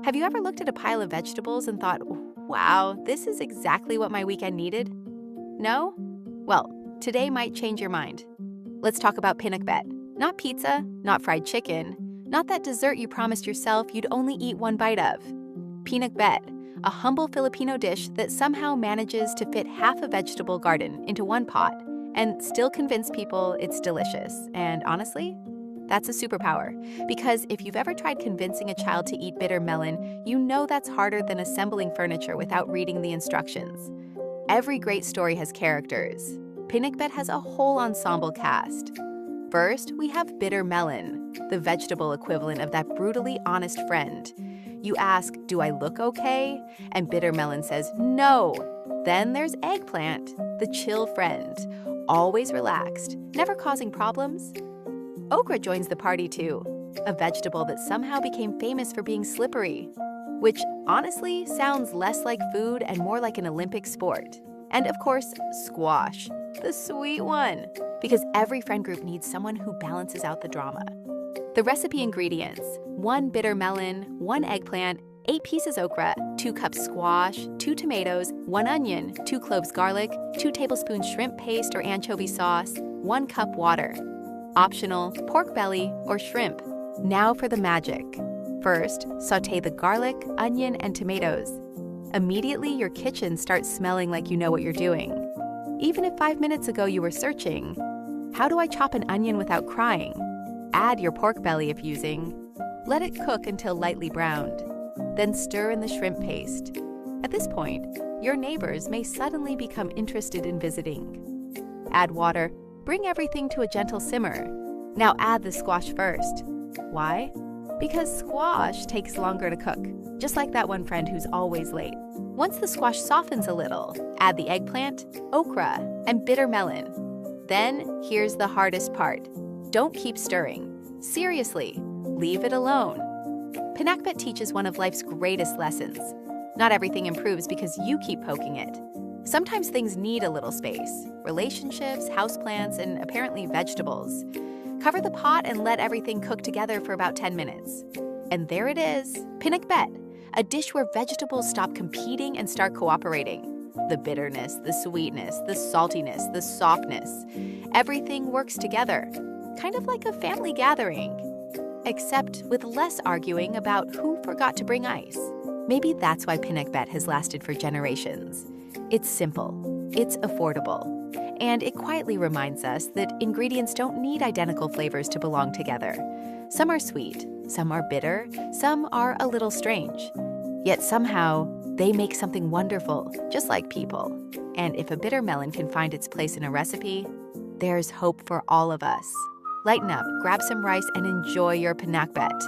Have you ever looked at a pile of vegetables and thought, wow, this is exactly what my weekend needed? No? Well, today might change your mind. Let's talk about pinakbet. Not pizza, not fried chicken, not that dessert you promised yourself you'd only eat one bite of. Pinakbet, a humble Filipino dish that somehow manages to fit half a vegetable garden into one pot and still convince people it's delicious. And honestly, that's a superpower, because if you've ever tried convincing a child to eat bitter melon, you know that's harder than assembling furniture without reading the instructions. Every great story has characters. Pinakbet has a whole ensemble cast. First, we have bitter melon, the vegetable equivalent of that brutally honest friend. You ask, "Do I look okay?" And bitter melon says, "No." Then there's eggplant, the chill friend, always relaxed, never causing problems. Okra joins the party too, a vegetable that somehow became famous for being slippery, which honestly sounds less like food and more like an Olympic sport. And of course, squash, the sweet one, because every friend group needs someone who balances out the drama. The recipe ingredients: 1 bitter melon, 1 eggplant, 8 pieces okra, 2 cups squash, 2 tomatoes, 1 onion, 2 cloves garlic, 2 tablespoons shrimp paste or anchovy sauce, 1 cup water. Optional, pork belly or shrimp. Now for the magic. First, sauté the garlic, onion, and tomatoes. Immediately, your kitchen starts smelling like you know what you're doing. Even if 5 minutes ago you were searching, how do I chop an onion without crying? Add your pork belly if using. Let it cook until lightly browned. Then stir in the shrimp paste. At this point, your neighbors may suddenly become interested in visiting. Add water. Bring everything to a gentle simmer. Now add the squash first. Why? Because squash takes longer to cook, just like that one friend who's always late. Once the squash softens a little, add the eggplant, okra, and bitter melon. Then, here's the hardest part. Don't keep stirring. Seriously, leave it alone. Pinakbet teaches one of life's greatest lessons. Not everything improves because you keep poking it. Sometimes things need a little space. Relationships, houseplants, and apparently vegetables. Cover the pot and let everything cook together for about 10 minutes. And there it is, pinakbet, a dish where vegetables stop competing and start cooperating. The bitterness, the sweetness, the saltiness, the softness. Everything works together, kind of like a family gathering. Except with less arguing about who forgot to bring ice. Maybe that's why pinakbet has lasted for generations. It's simple, it's affordable, and it quietly reminds us that ingredients don't need identical flavors to belong together. Some are sweet, some are bitter, some are a little strange. Yet somehow, they make something wonderful, just like people. And if a bitter melon can find its place in a recipe, there's hope for all of us. Lighten up, grab some rice, and enjoy your pinakbet.